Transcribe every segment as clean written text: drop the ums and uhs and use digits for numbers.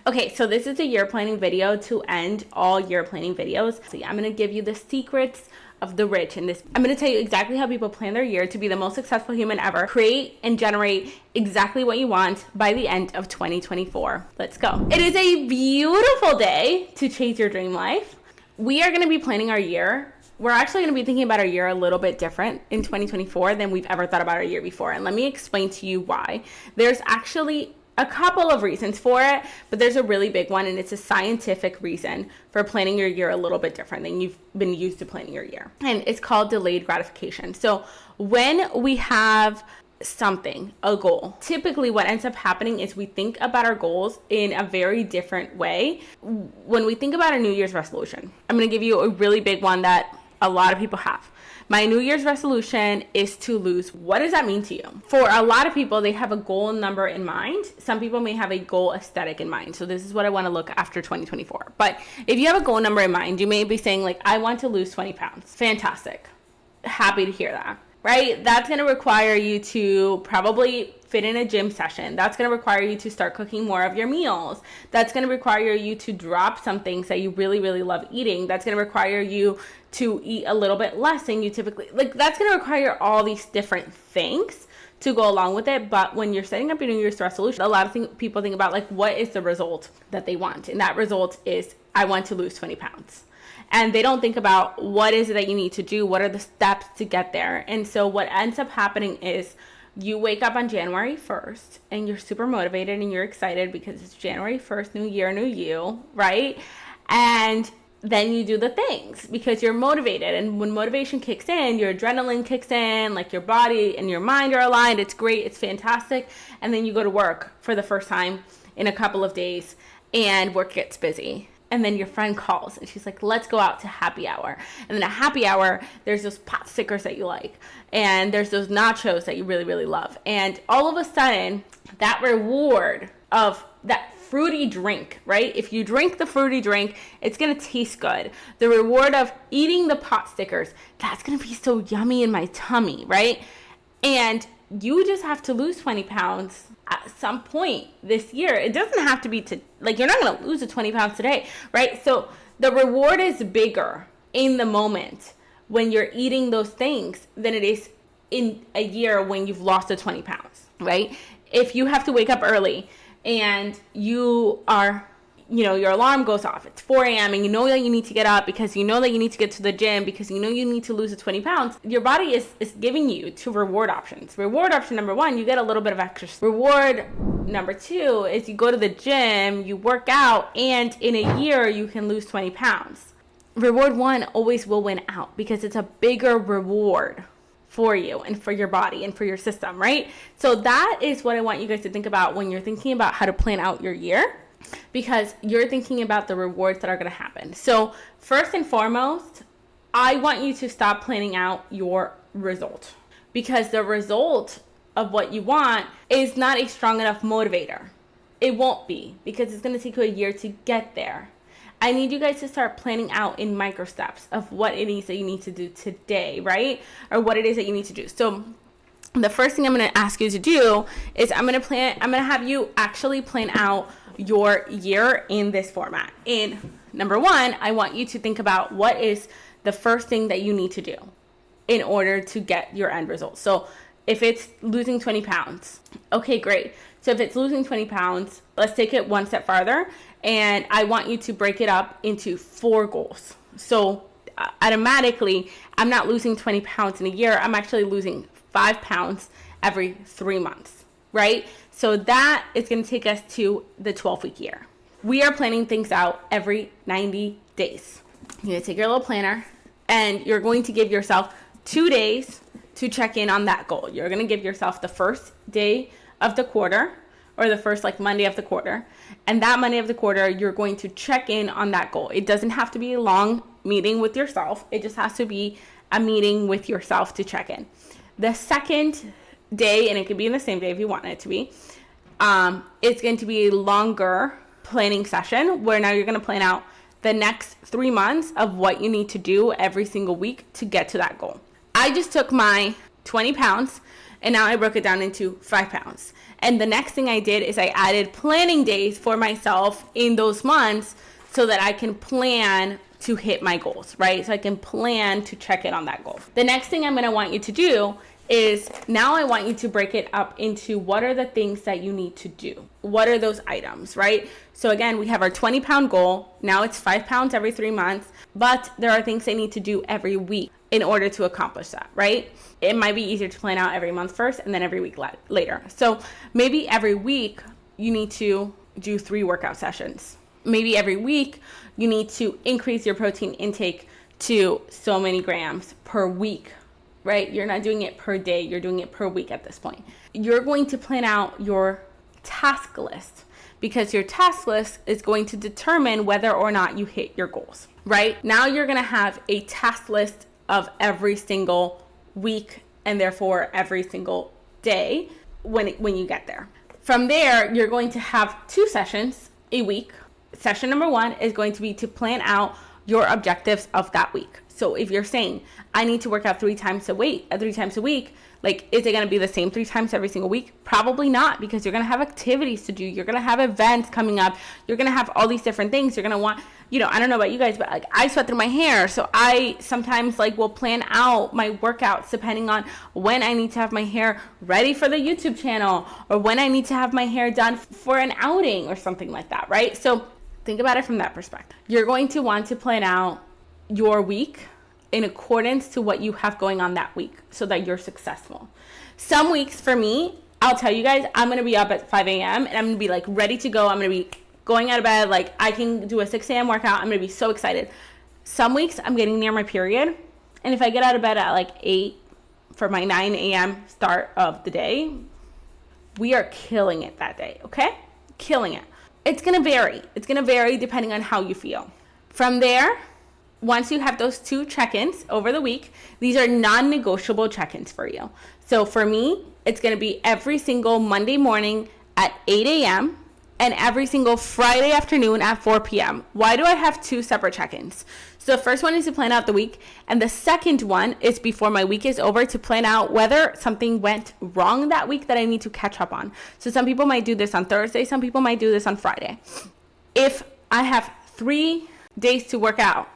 Okay, so this is a year planning video to end all year planning videos. So I'm going to give you the secrets of the rich in this. I'm going to tell you exactly how people plan their year to be the most successful human ever. Create and generate exactly what you want by the end of 2024. Let's go. It is a beautiful day to chase your dream life. We are going to be planning our year. We're actually going to be thinking about our year a little bit different in 2024 than we've ever thought about our year before. And let me explain to you why. There's actually a couple of reasons for it, but there's a really big one, and it's a scientific reason for planning your year a little bit different than you've been used to planning your year. And it's called delayed gratification. So when we have something, a goal, typically what ends up happening is we think about our goals in a very different way. When we think about a New Year's resolution, I'm going to give you a really big one that a lot of people have. My New Year's resolution is to lose. What does that mean to you? For a lot of people, they have a goal number in mind. Some people may have a goal aesthetic in mind. So this is what I want to look after 2024. But if you have a goal number in mind, you may be saying like, I want to lose 20 pounds. Fantastic. Happy to hear that, right? That's going to require you to probably fit in a gym session. That's going to require you to start cooking more of your meals. That's going to require you to drop some things that you really, really love eating. That's going to require you to eat a little bit less than you typically, like that's going to require all these different things to go along with it. But when you're setting up your New Year's resolution, a lot of people think about like, what is the result that they want? And that result is, I want to lose 20 pounds. And they don't think about what is it that you need to do? What are the steps to get there? And so what ends up happening is you wake up on January 1st and you're super motivated and you're excited because it's January 1st, new year, new you, right? And then you do the things because you're motivated. And when motivation kicks in, your adrenaline kicks in, like your body and your mind are aligned. It's great. It's fantastic. And then you go to work for the first time in a couple of days and work gets busy. And then your friend calls and she's like, let's go out to happy hour. And then at happy hour, there's those pot stickers that you like. And there's those nachos that you really, really love. And all of a sudden, that reward of that fruity drink, right? If you drink the fruity drink, it's going to taste good. The reward of eating the pot stickers, that's going to be so yummy in my tummy, right? And you just have to lose 20 pounds at some point this year. It doesn't have to be like, you're not going to lose the 20 pounds today, right? So the reward is bigger in the moment when you're eating those things than it is in a year when you've lost the 20 pounds, right? If you have to wake up early and you are, your alarm goes off, it's 4 a.m. and you know that you need to get up because you know that you need to get to the gym because you know you need to lose the 20 pounds, your body is giving you two reward options. Reward option number one, you get a little bit of extra. Reward number two is you go to the gym, you work out, and in a year you can lose 20 pounds. Reward one always will win out because it's a bigger reward for you and for your body and for your system, right? So that is what I want you guys to think about when you're thinking about how to plan out your year, because you're thinking about the rewards that are going to happen. So first and foremost, I want you to stop planning out your result, because the result of what you want is not a strong enough motivator. It won't be, because it's going to take you a year to get there. I need you guys to start planning out in micro steps of what it is that you need to do today, right? Or what it is that you need to do. So the first thing I'm going to ask you to do is I'm going to have you actually plan out your year in this format. And number one, I want you to think about what is the first thing that you need to do in order to get your end result. So if it's losing 20 pounds, okay, great. So if it's losing 20 pounds, let's take it one step farther. And I want you to break it up into 4 goals. So automatically, I'm not losing 20 pounds in a year. I'm actually losing 5 pounds every 3 months, right? So that is going to take us to the 12-week year. We are planning things out every 90 days. You're going to take your little planner and you're going to give yourself 2 days to check in on that goal. You're going to give yourself the first day of the quarter, or the first Monday of the quarter. And that Monday of the quarter, you're going to check in on that goal. It doesn't have to be a long meeting with yourself. It just has to be a meeting with yourself to check in. The second day, and it could be in the same day if you want it to be, it's going to be a longer planning session where now you're going to plan out the next 3 months of what you need to do every single week to get to that goal. I just took my 20 pounds and now I broke it down into 5 pounds. And the next thing I did is I added planning days for myself in those months so that I can plan to hit my goals, right? So I can plan to check in on that goal. The next thing I'm going to want you to do is now I want you to break it up into what are the things that you need to do? What are those items, right? So again, we have our 20-pound goal. Now it's 5 pounds every 3 months, but there are things I need to do every week in order to accomplish that, right? It might be easier to plan out every month first and then every week later. So maybe every week you need to do 3 workout sessions. Maybe every week you need to increase your protein intake to so many grams per week, right? You're not doing it per day, you're doing it per week at this point. You're going to plan out your task list because your task list is going to determine whether or not you hit your goals, right? Now you're gonna have a task list of every single week and therefore every single day when you get there. From there, you're going to have 2 sessions a week. Session number 1 is going to be to plan out your objectives of that week. So if you're saying, I need to work out 3 times a week, like, is it going to be the same 3 times every single week? Probably not, because you're going to have activities to do. You're going to have events coming up. You're going to have all these different things. You're going to want, I don't know about you guys, but like I sweat through my hair. So I sometimes will plan out my workouts depending on when I need to have my hair ready for the YouTube channel or when I need to have my hair done for an outing or something like that, right? So think about it from that perspective. You're going to want to plan out your week in accordance to what you have going on that week so that you're successful. Some weeks for me, I'll tell you guys, I'm going to be up at 5 a.m. and I'm going to be ready to go. I'm going to be going out of bed. I can do a 6 a.m. workout. I'm going to be so excited. Some weeks I'm getting near my period. And if I get out of bed at 8 for my 9 a.m. start of the day, we are killing it that day. Okay? Killing it. It's going to vary. It's going to vary depending on how you feel. From there, once you have those 2 check-ins over the week, these are non-negotiable check-ins for you. So for me, it's going to be every single Monday morning at 8 a.m. and every single Friday afternoon at 4 p.m. Why do I have 2 separate check-ins? So the first one is to plan out the week, and the second one is before my week is over to plan out whether something went wrong that week that I need to catch up on. So some people might do this on Thursday, some people might do this on Friday. If I have 3 days to work out,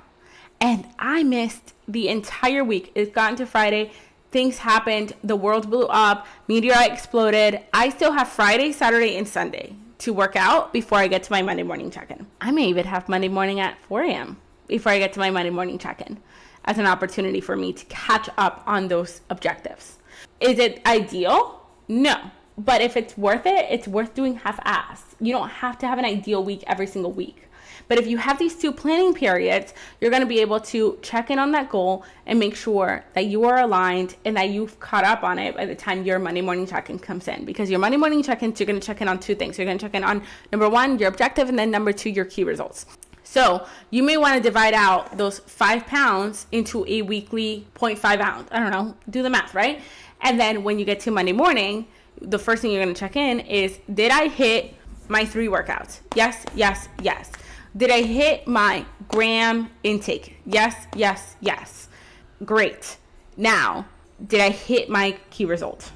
and I missed the entire week. It's gotten to Friday. Things happened. The world blew up. Meteorite exploded. I still have Friday, Saturday, and Sunday to work out before I get to my Monday morning check-in. I may even have Monday morning at 4 a.m. before I get to my Monday morning check-in as an opportunity for me to catch up on those objectives. Is it ideal? No. But if it's worth it, it's worth doing half-assed. You don't have to have an ideal week every single week. But if you have these 2 planning periods, you're going to be able to check in on that goal and make sure that you are aligned and that you've caught up on it by the time your Monday morning check-in comes in. Because your Monday morning check-ins, you're going to check in on 2 things. You're going to check in on, number 1, your objective, and then number 2, your key results. So you may want to divide out those 5 pounds into a weekly 0.5 ounce. I don't know, do the math, right? And then when you get to Monday morning, the first thing you're going to check in is, did I hit my 3 workouts? Yes, yes, yes. Did I hit my gram intake? Yes, yes, yes. Great. Now, did I hit my key result?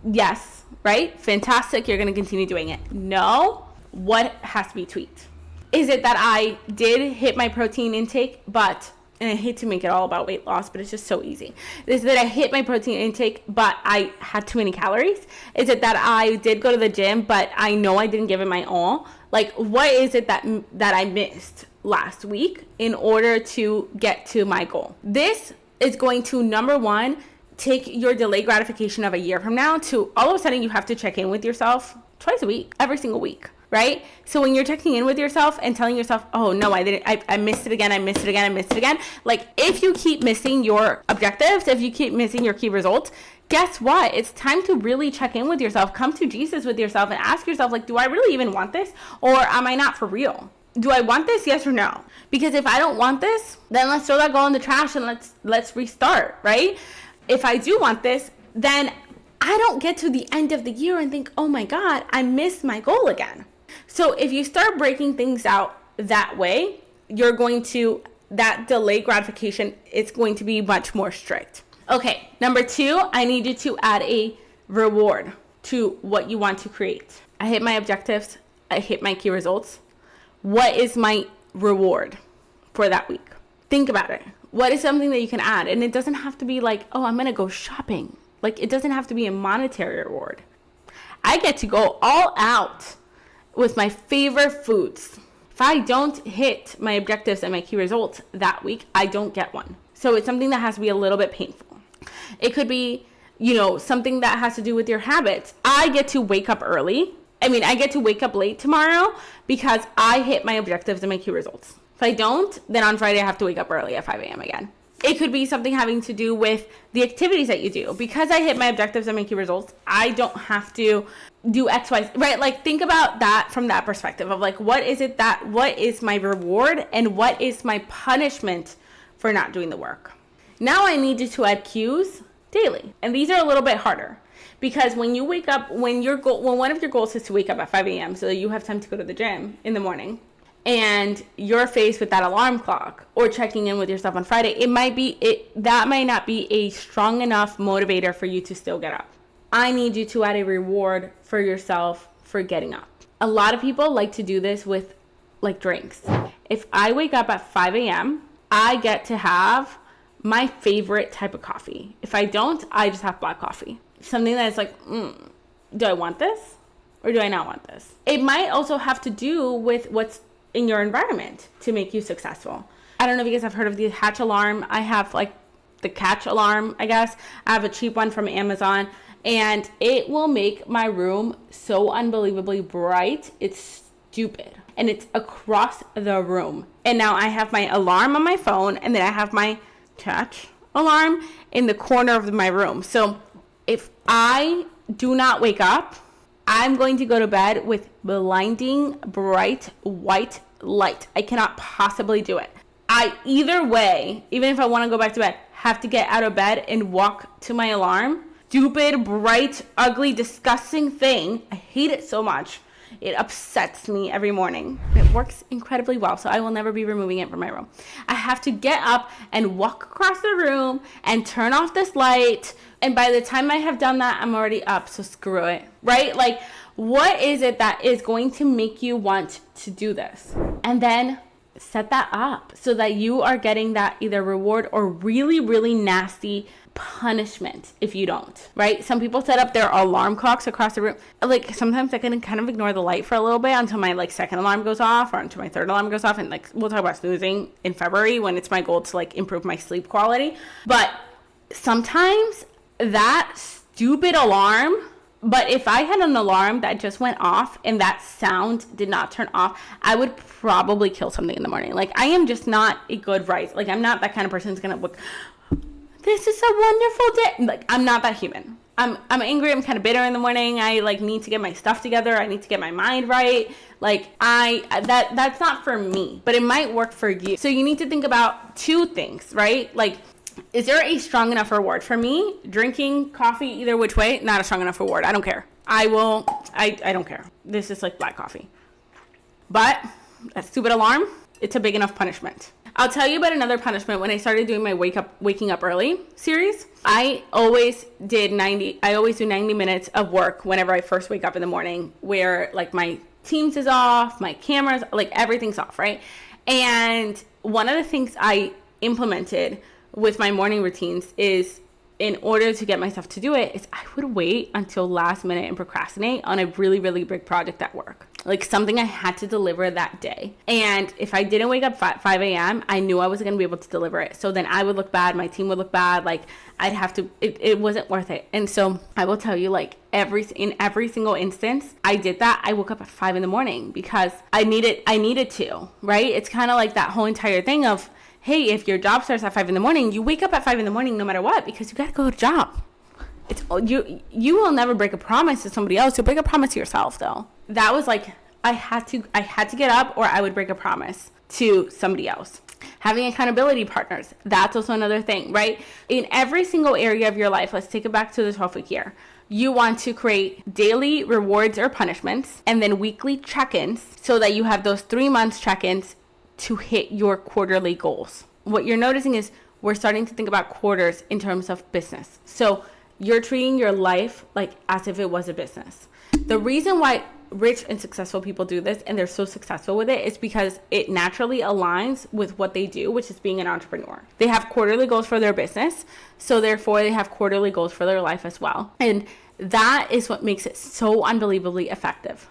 Yes, right? Fantastic. You're going to continue doing it. No. What has to be tweaked? Is it that I did hit my protein intake, but, and I hate to make it all about weight loss, but it's just so easy. Is it that I hit my protein intake, but I had too many calories? Is it that I did go to the gym, but I know I didn't give it my all? What is it that I missed last week in order to get to my goal? This is going to, number 1, take your delayed gratification of a year from now to all of a sudden you have to check in with yourself twice a week, every single week, right? So when you're checking in with yourself and telling yourself, oh no, I missed it again, if you keep missing your objectives, if you keep missing your key results, guess what? It's time to really check in with yourself. Come to Jesus with yourself and ask yourself, do I really even want this? Or am I not for real? Do I want this? Yes or no? Because if I don't want this, then let's throw that goal in the trash and let's restart, right? If I do want this, then I don't get to the end of the year and think, oh my God, I missed my goal again. So if you start breaking things out that way, that delayed gratification is going to be much more strict. Okay, number 2, I need you to add a reward. to what you want to create. I hit my objectives. I hit my key results. What is my reward for that week? Think about it. What is something that you can add? And it doesn't have to be like, oh, I'm going to go shopping. Like, it doesn't have to be a monetary reward. I get to go all out with my favorite foods. If I don't hit my objectives and my key results that week, I don't get one. So it's something that has to be a little bit painful. It could be, something that has to do with your habits. I get to wake up early. I get to wake up late tomorrow because I hit my objectives and my key results. If I don't, then on Friday I have to wake up early at 5 a.m. again. It could be something having to do with the activities that you do. Because I hit my objectives and my key results, I don't have to do X, Y, right? Like, think about that from that perspective of like, what is my reward and what is my punishment for not doing the work? Now I need you to add cues daily. And these are a little bit harder because when you wake up, when one of your goals is to wake up at 5 a.m. so that you have time to go to the gym in the morning, and you're faced with that alarm clock or checking in with yourself on Friday, that might not be a strong enough motivator for you to still get up. I need you to add a reward for yourself for getting up. A lot of people like to do this with like drinks. If I wake up at 5 a.m., I get to have my favorite type of coffee. If I don't, I just have black coffee. Something that's like, do I want this or do I not want this? It might also have to do with what's in your environment to make you successful. I don't know if you guys have heard of the Hatch alarm. I have like the Catch alarm, I guess. I have a cheap one from Amazon and it will make my room so unbelievably bright. It's stupid. And it's across the room. And now I have my alarm on my phone and then I have my Catch alarm in the corner of my room. So if I do not wake up, I'm going to go to bed with blinding bright white light. I cannot possibly do it. I either way, even if I want to go back to bed, have to get out of bed and walk to my alarm. Stupid, bright, ugly, disgusting thing. I hate it so much. It upsets me every morning. It works incredibly well, so I will never be removing it from my room. I have to get up and walk across the room and turn off this light. And by the time I have done that, I'm already up, so screw it, right? Like, what is it that is going to make you want to do this? And then set that up so that you are getting that either reward or really, really nasty punishment if you don't, right? Some people set up their alarm clocks across the room. Like, sometimes I can kind of ignore the light for a little bit until my like second alarm goes off or until my third alarm goes off. And like, we'll talk about snoozing in February when it's my goal to like improve my sleep quality. But sometimes that stupid alarm, but if I had an alarm that just went off and that sound did not turn off, I would probably kill something in the morning. Like, I am just not a good rise. Like, I'm not that kind of person who's gonna look, this is a wonderful day. Like, I'm not that human. I'm angry. I'm kind of bitter in the morning. I like need to get my stuff together. I need to get my mind right. Like, that's not for me, but it might work for you. So you need to think about two things, right? Like, is there a strong enough reward? For me, drinking coffee either which way, not a strong enough reward. I don't care. I don't care. This is like black coffee. But that stupid alarm, it's a big enough punishment. I'll tell you about another punishment. When I started doing my waking up early series, I always do 90 minutes of work whenever I first wake up in the morning, where like my Teams is off, my cameras, like everything's off, right? And one of the things I implemented with my morning routines is, in order to get myself to do it, is I would wait until last minute and procrastinate on a really, really big project at work. Like something I had to deliver that day. And if I didn't wake up 5 a.m., I knew I wasn't going to be able to deliver it. So then I would look bad. My team would look bad. Like I'd have to, it wasn't worth it. And so I will tell you, like in every single instance, I did that. I woke up at 5 in the morning because I needed to, right? It's kind of like that whole entire thing of, hey, if your job starts at 5 in the morning, you wake up at 5 in the morning no matter what, because you got to go to job. It's you will never break a promise to somebody else. You'll break a promise to yourself, though. That was like, I had to get up, or I would break a promise to somebody else. Having accountability partners, that's also another thing, right? In every single area of your life, let's take it back to the 12-week year. You want to create daily rewards or punishments, and then weekly check-ins, so that you have those 3 months check-ins to hit your quarterly goals. What you're noticing is we're starting to think about quarters in terms of business. So You're treating your life like as if it was a business. The reason why rich and successful people do this and they're so successful with it is because it naturally aligns with what they do, which is being an entrepreneur. They have quarterly goals for their business, so therefore they have quarterly goals for their life as well. And that is what makes it so unbelievably effective.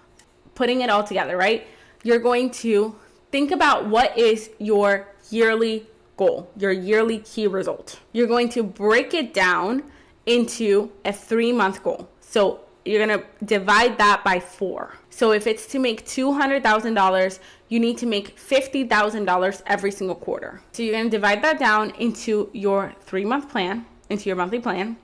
Putting it all together, right? You're going to think about what is your yearly goal, your yearly key result. You're going to break it down into a 3-month goal. So you're going to divide that by 4. So if it's to make $200,000, you need to make $50,000 every single quarter. So you're going to divide that down into your 3-month plan, into your monthly plan.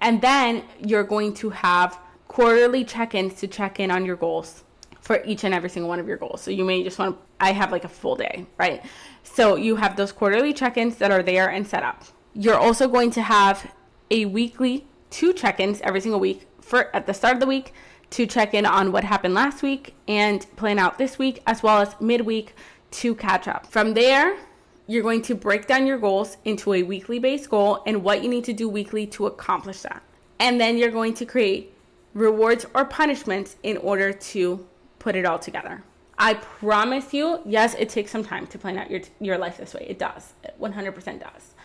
And then you're going to have quarterly check-ins to check in on your goals for each and every single one of your goals. So you may just want to, I have like a full day, right? So you have those quarterly check-ins that are there and set up. You're also going to have a weekly 2 check-ins every single week for at the start of the week to check in on what happened last week and plan out this week, as well as midweek to catch up. From there, you're going to break down your goals into a weekly based goal and what you need to do weekly to accomplish that. And then you're going to create rewards or punishments in order to put it all together. I promise you, yes, it takes some time to plan out your life this way. It does. It 100% does.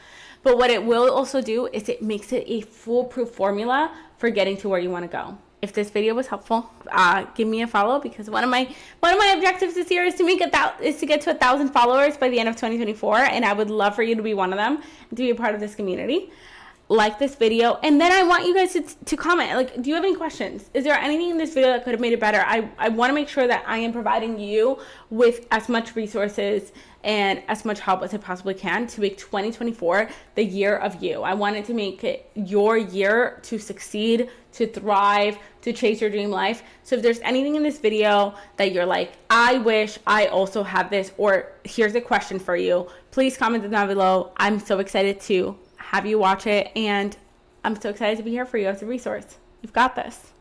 But what it will also do is it makes it a foolproof formula for getting to where you want to go. If this video was helpful, give me a follow, because one of my objectives this year is to get to 1,000 followers by the end of 2024, and I would love for you to be one of them and to be a part of this community. Like this video, and then I want you guys to comment, like, do you have any questions? Is there anything in this video that could have made it better? I want to make sure that I am providing you with as much resources and as much help as I possibly can to make 2024 the year of you. I wanted to make it your year to succeed, to thrive, to chase your dream life. So if there's anything in this video that you're like, I wish I also had this, or here's a question for you, please comment it down below. I'm so excited to have you watch it, and I'm so excited to be here for you as a resource. You've got this.